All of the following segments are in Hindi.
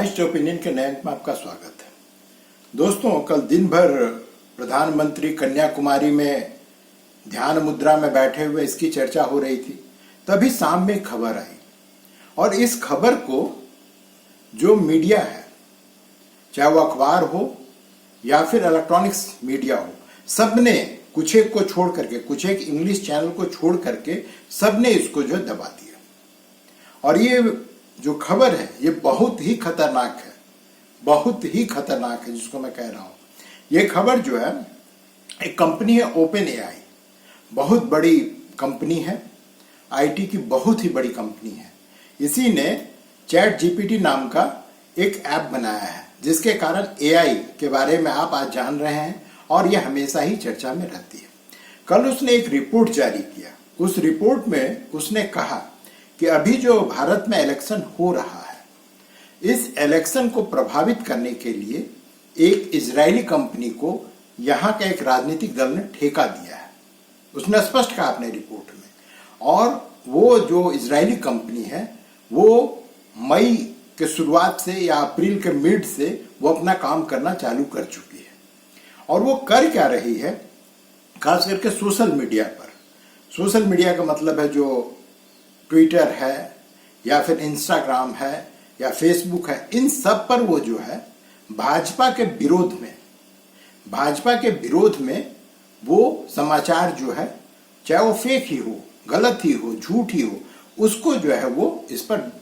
नुआंस्ड ओपिनियन के नए अंक में आपका स्वागत है। दोस्तों, कल दिन भर प्रधानमंत्री कन्याकुमारी में ध्यान मुद्रा में बैठे हुए इसकी चर्चा हो रही थी। तभी शाम में खबर आई और इस खबर को जो मीडिया है, चाहे वो अखबार हो या फिर इलेक्ट्रॉनिक्स मीडिया हो, सबने कुछ एक को छोड़ करके, कुछ एक इंग्लिश चैनल को छोड़ करके सबने इसको जो दबा दिया। और ये जो खबर है ये बहुत ही खतरनाक है, बहुत ही खतरनाक है जिसको मैं कह रहा हूं। ये खबर जो है, एक कंपनी है ओपन एआई, बहुत बड़ी कंपनी है, आईटी की बहुत ही बड़ी कंपनी है। इसी ने चैट जीपीटी नाम का एक ऐप बनाया है जिसके कारण एआई के बारे में आप आज जान रहे हैं और यह हमेशा ही चर्चा में रहती है। कल उसने एक रिपोर्ट जारी किया। उस रिपोर्ट में उसने कहा कि अभी जो भारत में इलेक्शन हो रहा है, इस इलेक्शन को प्रभावित करने के लिए एक इजरायली कंपनी को यहां का एक राजनीतिक दल ने ठेका दिया है। उसने स्पष्ट कहा अपने रिपोर्ट में। और वो जो इजरायली कंपनी है वो मई के शुरुआत से या अप्रैल के मिड से वो अपना काम करना चालू कर चुकी है। और वो कर क्या रही है, खास करके सोशल मीडिया पर। सोशल मीडिया का मतलब है जो ट्विटर है या फिर इंस्टाग्राम है या फेसबुक है, इन सब पर वो जो है भाजपा के विरोध में वो समाचार जो है, चाहे वो फेक ही हो, गलत ही हो, झूठ ही हो, उसको जो है वो इस पर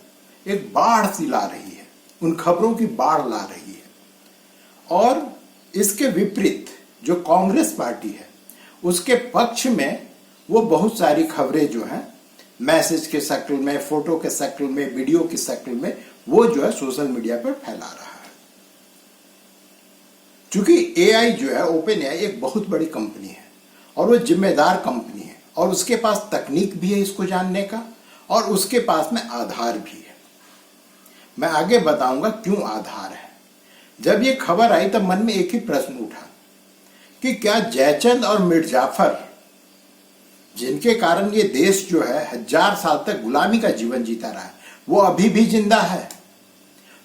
एक बाढ़ सी ला रही है, उन खबरों की बाढ़ ला रही है। और इसके विपरीत जो कांग्रेस पार्टी है उसके पक्ष में वो बहुत सारी खबरें जो है मैसेज के शक्ल में, फोटो के शक्ल में, वीडियो की शक्ल में वो जो है सोशल मीडिया पर फैला रहा है। क्योंकि एआई जो है, ओपन एआई एक बहुत बड़ी कंपनी है और वो जिम्मेदार कंपनी है और उसके पास तकनीक भी है इसको जानने का और उसके पास में आधार भी है। मैं आगे बताऊंगा क्यों आधार है। जब ये खबर आई तब मन में एक ही प्रश्न उठा कि क्या जयचंद और मिर्जाफर, जिनके कारण ये देश जो है 1000 साल तक गुलामी का जीवन जीता रहा है, वो अभी भी जिंदा है?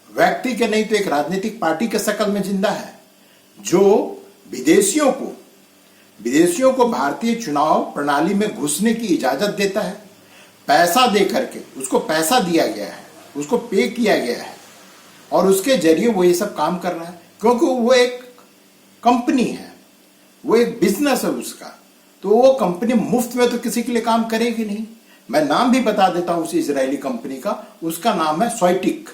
व्यक्ति के नहीं तो एक राजनीतिक पार्टी के शक्ल में जिंदा है, जो विदेशियों को भारतीय चुनाव प्रणाली में घुसने की इजाजत देता है। पैसा दे करके, उसको पैसा दिया गया है, उसको पे किया गया है और उसके जरिए वो ये सब काम कर रहा है। क्योंकि वो एक कंपनी है, वो एक बिजनेस है उसका, तो वो कंपनी मुफ्त में तो किसी के लिए काम करेगी नहीं। मैं नाम भी बता देता हूं उस इजरायली कंपनी का। उसका नाम है सोइटिक।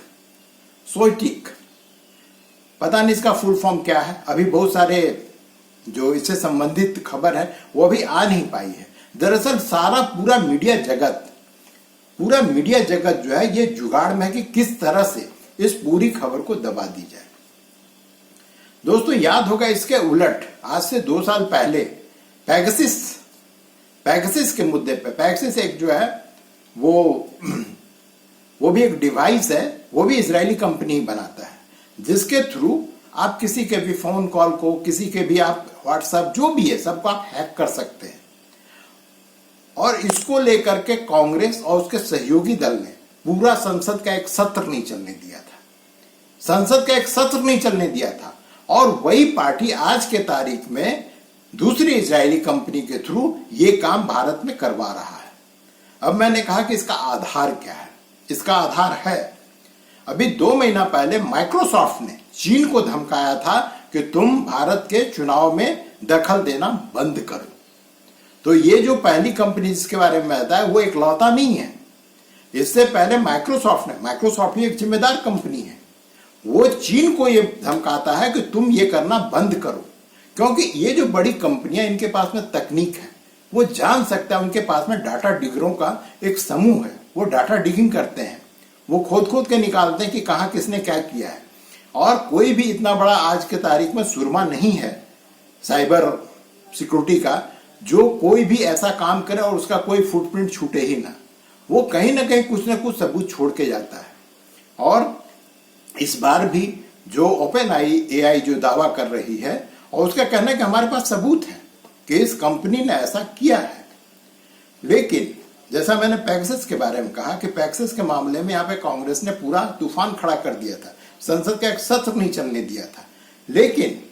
पता नहीं इसका फुल फॉर्म क्या है। अभी बहुत सारे जो इससे संबंधित खबर है वो अभी आ नहीं पाई है। दरअसल सारा पूरा मीडिया जगत जो है ये जुगाड़ में है कि किस तरह से इस पूरी खबर को दबा दी जाए। दोस्तों, याद होगा इसके उलट आज से 2 साल पहले पैगसिस के मुद्दे पे, पैगसिस एक जो है वो भी एक डिवाइस है, वो भी इजरायली कंपनी बनाता है, जिसके थ्रू आप किसी के भी फोन कॉल को, किसी के भी आप व्हाट्सएप जो भी है सबको आप हैक कर सकते हैं। और इसको लेकर के कांग्रेस और उसके सहयोगी दल ने पूरा संसद का एक सत्र नहीं चलने दिया था। और वही पार्टी आज के तारीख में दूसरी इजरायली कंपनी के थ्रू ये काम भारत में करवा रहा है। अब मैंने कहा कि इसका आधार क्या है। इसका आधार है, अभी 2 महीना पहले माइक्रोसॉफ्ट ने चीन को धमकाया था कि तुम भारत के चुनाव में दखल देना बंद करो। तो ये जो पहली कंपनी जिसके बारे में आता है वो इकलौता नहीं है। इससे पहले माइक्रोसॉफ्ट ही एक जिम्मेदार कंपनी है, वो चीन को ये धमकाता है कि तुम ये करना बंद करो। क्योंकि ये जो बड़ी कंपनियां, इनके पास में तकनीक है, वो जान सकता है, उनके पास में डाटा डिगरों का एक समूह है, वो डाटा डिगिंग करते हैं, वो खोद के निकालते हैं कि कहां किसने क्या किया है। और कोई भी इतना बड़ा आज के तारीख में सुरमा नहीं है साइबर सिक्योरिटी का, जो कोई भी ऐसा काम करे और उसका कोई फुटप्रिंट छूटे ही ना। वो कहीं ना कहीं कुछ ना कुछ सबूत छोड़ के जाता है। और इस बार भी जो ओपन एआई जो दावा कर रही है, और उसका कहना है कि हमारे पास सबूत है कि इस कंपनी ने ऐसा किया है। लेकिन जैसा मैंने पैगसिस के बारे में कहा कि पैगसिस के मामले में यहाँ पे कांग्रेस ने पूरा तूफान खड़ा कर दिया था। संसद का एक सत्र नहीं चलने दिया था। लेकिन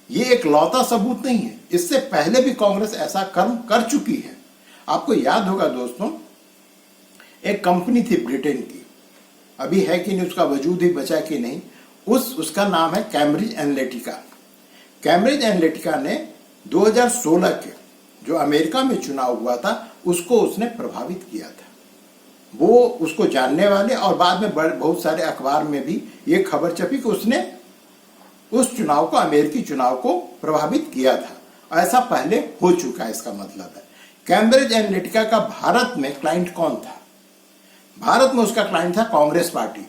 ये एक लौता सबूत नहीं है, इससे पहले भी कांग्रेस ऐसा कर्म कर चुकी है। आपको याद होगा दोस्तों, एक कंपनी थी ब्रिटेन की, अभी है कि नहीं, उसका वजूद ही बचा कि नहीं, उसका नाम है कैम्ब्रिज एनालिटिका। कैम्ब्रिज एनालिटिका ने 2016 के जो अमेरिका में चुनाव हुआ था उसको उसने प्रभावित किया था। वो उसको जानने वाले और बाद में बहुत सारे अखबार में भी ये खबर छपी कि उसने उस चुनाव को, अमेरिकी चुनाव को प्रभावित किया था। ऐसा पहले हो चुका है, इसका मतलब है। कैम्ब्रिज एनालिटिका का भारत में क्लाइंट कौन था? भारत में उसका क्लाइंट था कांग्रेस पार्टी।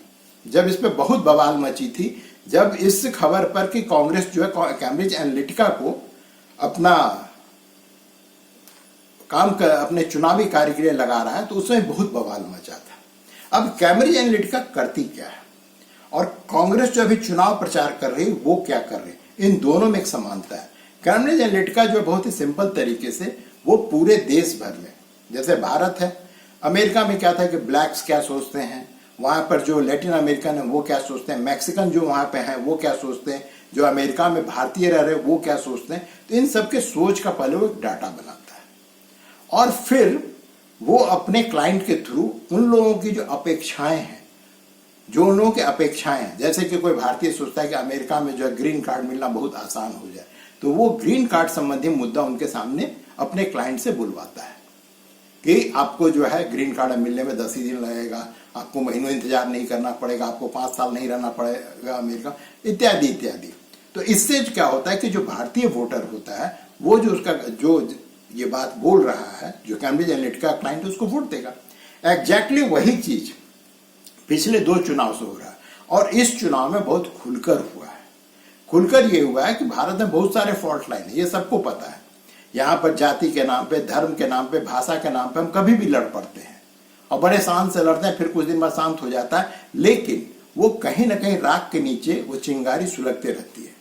जब इस पे बहुत बवाल मची थी, जब इस खबर पर कि कांग्रेस जो है कैम्ब्रिज एनालिटिका को अपना अपने चुनावी कार्य के लिए लगा रहा है, तो उसमें बहुत बवाल मचा था। अब कैम्ब्रिज एनालिटिका करती क्या है और कांग्रेस जो अभी चुनाव प्रचार कर रही है वो क्या कर रही है, इन दोनों में एक समानता है। कैम्ब्रिज एनालिटिका जो बहुत ही सिंपल तरीके से वो पूरे देश भर में, जैसे भारत है, अमेरिका में क्या था कि ब्लैक्स क्या सोचते हैं, वहां पर जो लैटिन अमेरिकन है वो क्या सोचते हैं, मैक्सिकन जो वहां पे हैं वो क्या सोचते हैं, जो अमेरिका में भारतीय रह रहे वो क्या सोचते हैं, तो इन सबके सोच का पहले वो एक डाटा बनाता है और फिर वो अपने क्लाइंट के थ्रू उन लोगों की जो अपेक्षाएं हैं, जो उन लोगों की अपेक्षाएं हैं, जैसे कि कोई भारतीय सोचता है कि अमेरिका में जो है ग्रीन कार्ड मिलना बहुत आसान हो जाए, तो वो ग्रीन कार्ड संबंधी मुद्दा उनके सामने अपने क्लाइंट से बुलवाता है कि आपको जो है ग्रीन कार्ड मिलने में 10 ही दिन लगेगा, आपको महीनों इंतजार नहीं करना पड़ेगा, आपको 5 साल नहीं रहना पड़ेगा अमेरिका, इत्यादि इत्यादि। तो इससे क्या होता है कि जो भारतीय वोटर होता है वो जो उसका जो ये बात बोल रहा है, जो कैम्ब्रिज एनालिटिका क्लाइंट, उसको वोट देगा। एग्जैक्टली वही चीज पिछले 2 चुनाव से हो रहा है और इस चुनाव में बहुत खुलकर हुआ है। खुलकर ये हुआ है कि भारत में बहुत सारे फॉल्ट लाइन है, ये सबको पता है। यहाँ पर जाति के नाम पे, धर्म के नाम पे, भाषा के नाम पे हम कभी भी लड़ पड़ते हैं और बड़े शांत से लड़ते हैं, फिर कुछ दिन बाद शांत हो जाता है, लेकिन वो कहीं ना कहीं राख के नीचे वो चिंगारी सुलगते रहती है।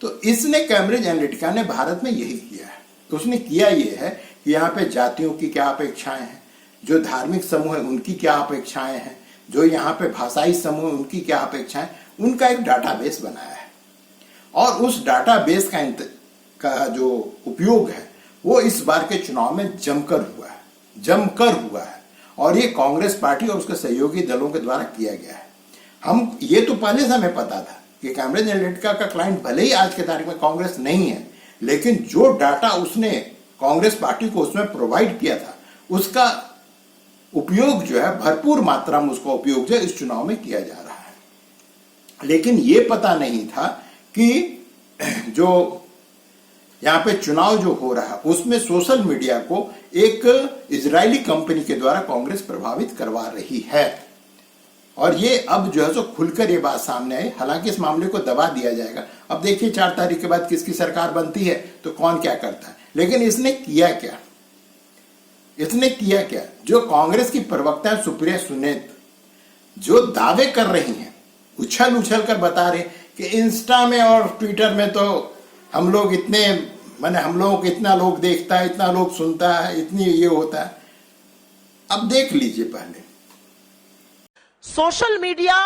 तो इसने कैम्ब्रिज एनालिटिका ने भारत में यही किया है। तो उसने किया ये है कि यहाँ पे जातियों की क्या अपेक्षाएं हैं, जो धार्मिक समूह है उनकी क्या अपेक्षाएं हैं, जो यहाँ पे भाषाई समूह है उनकी क्या अपेक्षाएं, उनका एक डाटाबेस बनाया है और उस डाटाबेस का जो उपयोग है वो इस बार के चुनाव में जमकर हुआ है और ये कांग्रेस पार्टी और उसके सहयोगी दलों के द्वारा किया गया है। ये तो पहले से हमें पता था कि कैम्ब्रिज एनालिटिका का क्लाइंट भले ही आज के तारीख में कांग्रेस नहीं है, लेकिन जो डाटा उसने कांग्रेस पार्टी को उसमें प्रोवाइड किया था उसका उपयोग जो है, भरपूर मात्रा में उसका उपयोग जो है इस चुनाव में किया जा रहा है। लेकिन ये पता नहीं था कि जो यहाँ पे चुनाव जो हो रहा है उसमें सोशल मीडिया को एक इजरायली कंपनी के द्वारा कांग्रेस प्रभावित करवा रही है और ये अब जो है सो खुलकर ये बात सामने आई। हालांकि इस मामले को दबा दिया जाएगा। अब देखिए 4 तारीख के बाद किसकी सरकार बनती है तो कौन क्या करता है। लेकिन इसने किया क्या, जो कांग्रेस की प्रवक्ता सुप्रिया सुने जो दावे कर रही हैं, उछल कर बता रहे कि इंस्टा में और ट्विटर में तो हम लोग इतने, माने हम लोगों को इतना लोग देखता है, इतना लोग सुनता है, इतनी ये होता है। अब देख लीजिए, पहले सोशल मीडिया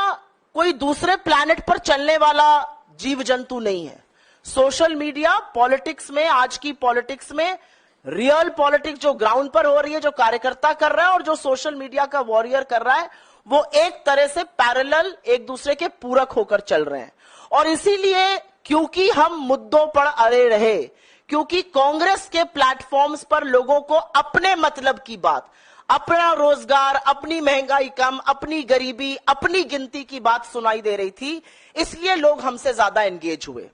कोई दूसरे प्लैनेट पर चलने वाला जीव जंतु नहीं है। सोशल मीडिया पॉलिटिक्स में, आज की पॉलिटिक्स में, रियल पॉलिटिक्स जो ग्राउंड पर हो रही है, जो कार्यकर्ता कर रहा है और जो सोशल मीडिया का वॉरियर कर रहा है, वो एक तरह से पैरेलल, एक दूसरे के पूरक होकर चल रहे हैं। और इसीलिए क्योंकि हम मुद्दों पर अड़े रहे, क्योंकि कांग्रेस के प्लेटफॉर्म्स पर लोगों को अपने मतलब की बात, अपना रोजगार, अपनी महंगाई कम, अपनी गरीबी, अपनी गिनती की बात सुनाई दे रही थी, इसलिए लोग हमसे ज्यादा एंगेज हुए।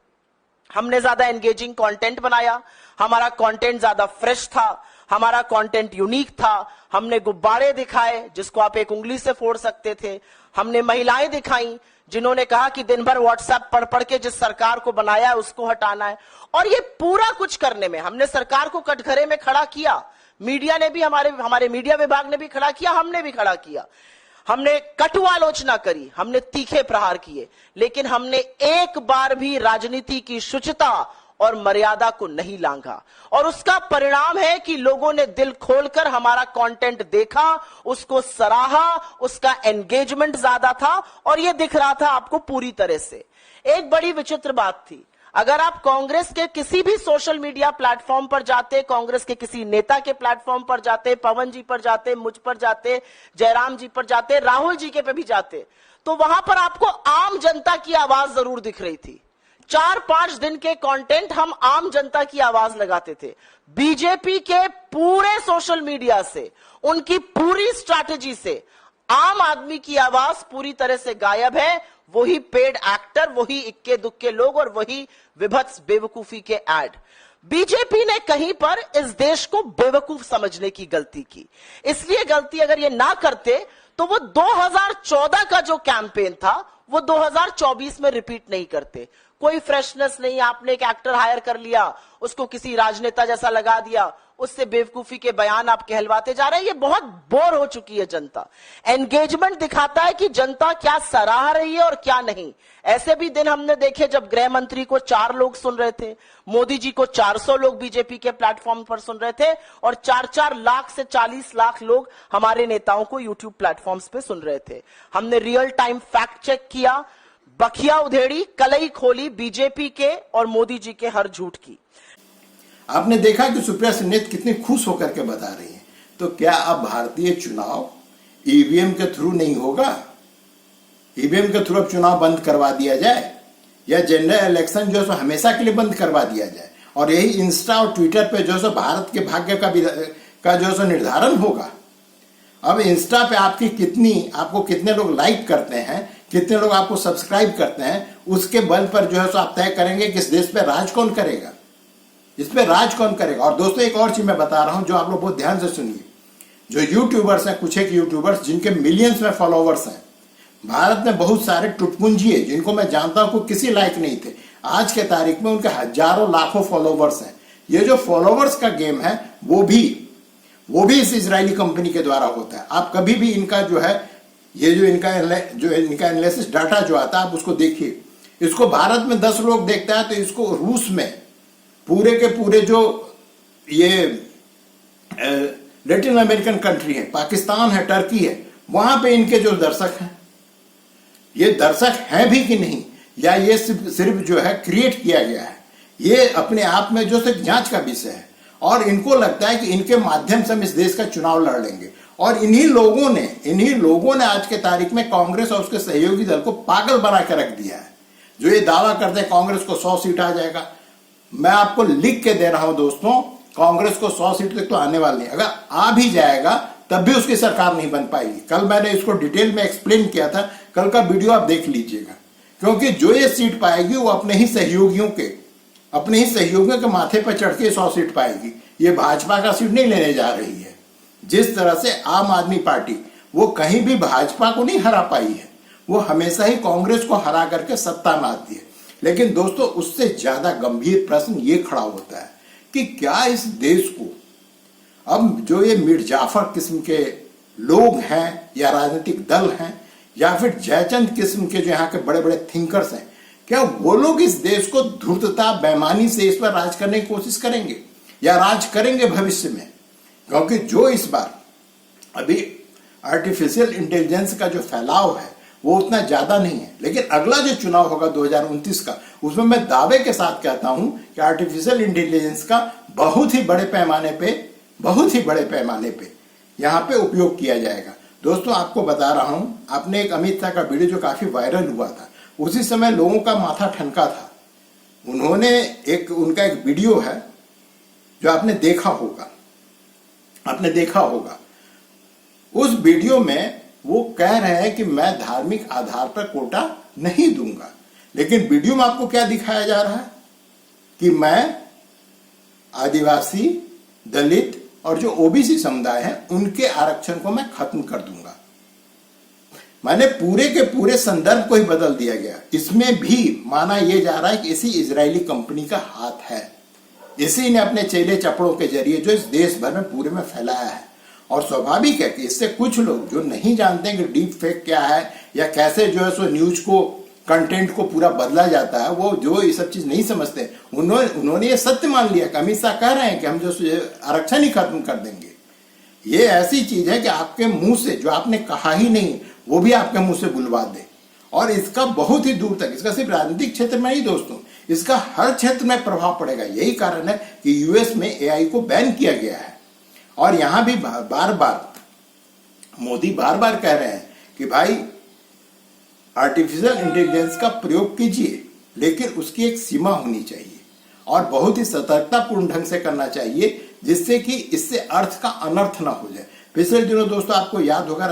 हमने ज्यादा एंगेजिंग कंटेंट बनाया, हमारा कंटेंट ज्यादा फ्रेश था, हमारा कंटेंट यूनिक था। हमने गुब्बारे दिखाए जिसको आप एक उंगली से फोड़ सकते थे। हमने महिलाएं दिखाई जिन्होंने कहा कि दिन भर व्हाट्सएप पढ़ के जिस सरकार को बनाया है उसको हटाना है। और ये पूरा कुछ करने में हमने सरकार को कटघरे में खड़ा किया, मीडिया ने भी, हमारे मीडिया विभाग ने भी खड़ा किया, हमने भी खड़ा किया। हमने कटु आलोचना करी, हमने तीखे प्रहार किए, लेकिन हमने एक बार भी राजनीति की शुचिता और मर्यादा को नहीं लांघा, और उसका परिणाम है कि लोगों ने दिल खोलकर हमारा कंटेंट देखा, उसको सराहा, उसका एंगेजमेंट ज्यादा था और यह दिख रहा था आपको पूरी तरह से। एक बड़ी विचित्र बात थी, अगर आप कांग्रेस के किसी भी सोशल मीडिया प्लेटफॉर्म पर जाते, कांग्रेस के किसी नेता के प्लेटफॉर्म पर जाते, पवन जी पर जाते, मुझ पर जाते, जयराम जी पर जाते, राहुल जी के पे भी जाते, तो वहां पर आपको आम जनता की आवाज जरूर दिख रही थी। 4-5 दिन के कंटेंट हम आम जनता की आवाज लगाते थे। बीजेपी के पूरे सोशल मीडिया से, उनकी पूरी स्ट्रैटेजी से आम आदमी की आवाज पूरी तरह से गायब है। वही पेड एक्टर, वही इक्के दुक्के लोग और वही विभत्स बेवकूफी के ऐड। बीजेपी ने कहीं पर इस देश को बेवकूफ समझने की गलती की। इसलिए गलती अगर ये ना करते तो वो 2014 का जो कैंपेन था वो 2024 में रिपीट नहीं करते। कोई फ्रेशनेस नहीं, आपने एक एक्टर हायर कर लिया, उसको किसी राजनेता जैसा लगा दिया, उससे बेवकूफी के बयान आप कहलवाते जा रहे हैं। ये बहुत बोर हो चुकी है जनता। एंगेजमेंट दिखाता है कि जनता क्या सराह रही है और क्या नहीं। ऐसे भी दिन हमने देखे जब गृह मंत्री को 4 लोग सुन रहे थे, मोदी जी को 400 लोग बीजेपी के प्लेटफॉर्म पर सुन रहे थे और 4-4 लाख से 40 लाख लोग हमारे नेताओं को यूट्यूब प्लेटफॉर्म्स पे सुन रहे थे। हमने रियल टाइम फैक्ट चेक किया, बखिया उधेड़ी, कलई खोली बीजेपी के और मोदी जी के हर झूठ की। आपने देखा कि सुप्रिया सुनीत कितनी खुश होकर के बता रही है। तो क्या अब भारतीय चुनाव ईवीएम के थ्रू नहीं होगा? ईवीएम के थ्रू अब चुनाव बंद करवा दिया जाए, या जनरल इलेक्शन जो है हमेशा के लिए बंद करवा दिया जाए और यही इंस्टा और ट्विटर पे जो है भारत के भाग्य का जो है निर्धारण होगा। अब इंस्टा पे आपको कितने लोग लाइक करते हैं, कितने लोग आपको सब्सक्राइब करते हैं, उसके बल पर जो है सो आप तय करेंगे कि इस देश पे राज कौन करेगा, इस पे राज कौन करेगा। और दोस्तों एक और चीज मैं बता रहा हूं जो आप लोग बहुत ध्यान से सुनिए। जो यूट्यूबर्स हैं, कुछ एक यूट्यूबर्स जिनके मिलियंस में फॉलोवर्स हैं, भारत में बहुत सारे टुटपुंजी है जिनको मैं जानता हूं को किसी लायक नहीं थे, आज के तारीख में उनके हजारों लाखों फॉलोवर्स हैं। ये जो फॉलोवर्स का गेम है वो भी इस इजरायली कंपनी के द्वारा होता है। आप कभी भी इनका जो है ये जो इनका एनालिसिस डाटा जो आता है आप उसको देखिए। इसको भारत में 10 लोग देखता है तो इसको रूस में पूरे के पूरे जो ये लैटिन अमेरिकन कंट्री है, पाकिस्तान है, टर्की है, वहां पे इनके जो दर्शक हैं, ये दर्शक हैं भी कि नहीं, या ये सिर्फ जो है क्रिएट किया गया है, ये अपने आप में जो सिर्फ जांच का विषय है। और इनको लगता है कि इनके माध्यम से हम इस देश का चुनाव लड़ लेंगे। और इन्हीं लोगों ने आज के तारीख में कांग्रेस और उसके सहयोगी दल को पागल बना कर रख दिया है। जो ये दावा करते हैं कांग्रेस को 100 सीट आ जाएगा, मैं आपको लिख के दे रहा हूं दोस्तों, कांग्रेस को 100 सीट तक तो आने वाली नहीं। अगर आ भी जाएगा तब भी उसकी सरकार नहीं बन पाएगी। कल मैंने इसको डिटेल में एक्सप्लेन किया था, कल का वीडियो आप देख लीजिएगा। क्योंकि जो ये सीट पाएगी वो अपने ही सहयोगियों के माथे पर चढ़ के 100 सीट पाएगी। ये भाजपा का सीट नहीं लेने जा रही है। जिस तरह से आम आदमी पार्टी वो कहीं भी भाजपा को नहीं हरा पाई है, वो हमेशा ही कांग्रेस को हरा करके सत्ता में आती है। लेकिन दोस्तों उससे ज्यादा गंभीर प्रश्न ये खड़ा होता है कि क्या इस देश को अब जो ये मीर जाफर किस्म के लोग हैं या राजनीतिक दल हैं या फिर जयचंद किस्म के जो यहाँ के बड़े बड़े थिंकर्स हैं, क्या वो लोग इस देश को धूर्तता बेईमानी से इस पर राज करने की कोशिश करेंगे या राज करेंगे भविष्य में? क्योंकि जो इस बार अभी आर्टिफिशियल इंटेलिजेंस का जो फैलाव है वो उतना ज्यादा नहीं है, लेकिन अगला जो चुनाव होगा 2029 का, उसमें मैं दावे के साथ कहता हूं कि आर्टिफिशियल इंटेलिजेंस का बहुत ही बड़े पैमाने पे यहां पे उपयोग किया जाएगा। दोस्तों आपको बता रहा हूं, आपने एक अमित शाह का वीडियो जो काफी वायरल हुआ था, उसी समय लोगों का माथा ठनका था। उनका एक वीडियो है जो आपने देखा होगा। उस वीडियो में वो कह रहे हैं कि मैं धार्मिक आधार पर कोटा नहीं दूंगा, लेकिन वीडियो में आपको क्या दिखाया जा रहा है कि मैं आदिवासी, दलित और जो ओबीसी समुदाय है उनके आरक्षण को मैं खत्म कर दूंगा। मैंने पूरे के पूरे संदर्भ को ही बदल दिया गया। इसमें भी माना यह जा रहा है कि इसी इजरायली कंपनी का हाथ है, इसी ने अपने चेले चपड़ों के जरिए जो इस देश भर में पूरे में फैलाया है। और स्वाभाविक है कि इससे कुछ लोग जो नहीं जानते हैं कि डीप फेक क्या है या कैसे जो है सो न्यूज को कंटेंट को पूरा बदला जाता है, वो जो ये सब चीज नहीं समझते, उन्होंने ये सत्य मान लिया कि अमित शाह कह रहे हैं कि हम जो आरक्षण ही खत्म कर देंगे। ये ऐसी चीज है कि आपके मुंह से जो आपने कहा ही नहीं वो भी आपके मुंह से बुलवा दे, और इसका बहुत ही दूर तक, इसका सिर्फ राजनीतिक क्षेत्र में नहीं दोस्तों, इसका हर क्षेत्र में प्रभाव पड़ेगा। यही कारण है कि यूएस में एआई को बैन किया गया है, और यहां भी बार बार मोदी बार बार कह रहे हैं कि भाई आर्टिफिशियल इंटेलिजेंस का प्रयोग कीजिए, लेकिन उसकी एक सीमा होनी चाहिए और बहुत ही सतर्कतापूर्ण ढंग से करना चाहिए, जिससे कि इससे अर्थ का अनर्थ ना हो जाए। पिछले दिनों दोस्तों आपको याद होगा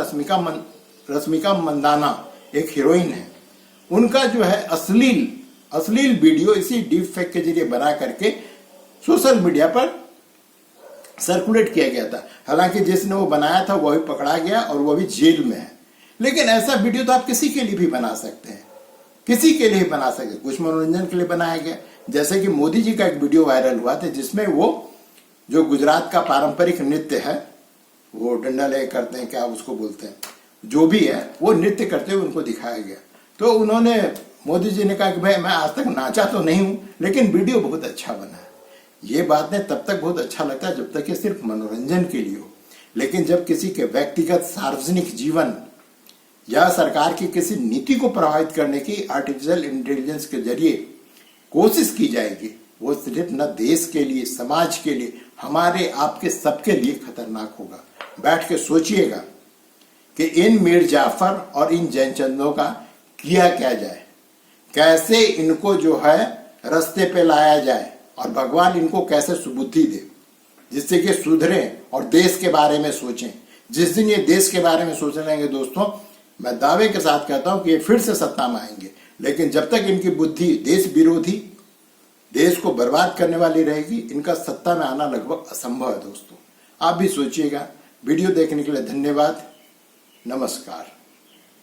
रश्मिका मंदाना एक हीरोइन है, उनका जो है अश्लील वीडियो इसी डीप फेक के जरिए बना करके सोशल मीडिया पर सर्कुलेट किया गया था। हालांकि जिसने वो बनाया था वो भी पकड़ा गया और वो भी जेल में है। लेकिन ऐसा वीडियो तो आप किसी के लिए भी बना सकते हैं, किसी के लिए बना सकते हैं, कुछ मनोरंजन के लिए बनाया गया। जैसे कि मोदी जी का एक वीडियो वायरल हुआ था जिसमें वो जो गुजरात का पारंपरिक नृत्य है, वो डंडा ले करते हैं, क्या उसको बोलते हैं, जो भी है, वो नृत्य करते हुए उनको दिखाया गया। तो उन्होंने, मोदी जी ने कहा कि भाई मैं आज तक नाचा तो नहीं हूं, लेकिन वीडियो बहुत अच्छा बना है। ये बातें तब तक बहुत अच्छा लगता है जब तक ये सिर्फ मनोरंजन के लिए हो, लेकिन जब किसी के व्यक्तिगत सार्वजनिक जीवन या सरकार की किसी नीति को प्रभावित करने की आर्टिफिशियल इंटेलिजेंस के जरिए कोशिश की जाएगी, वो सिर्फ न देश के लिए, समाज के लिए, हमारे आपके सबके लिए खतरनाक होगा। बैठ के सोचिएगा कि इन मीर जाफर और इन जैनचंदों का किया क्या जाए, कैसे इनको जो है रास्ते पे लाया जाए, और भगवान इनको कैसे सुबुद्धि दे जिससे कि सुधरें और देश के बारे में सोचें। जिस दिन ये देश के बारे में सोचने लगेंगे दोस्तों, मैं दावे के साथ कहता हूं कि ये फिर से सत्ता में आएंगे। लेकिन जब तक इनकी बुद्धि देश विरोधी, देश को बर्बाद करने वाली रहेगी, इनका सत्ता में आना लगभग असंभव है दोस्तों। आप भी सोचिएगा। वीडियो देखने के लिए धन्यवाद। नमस्कार।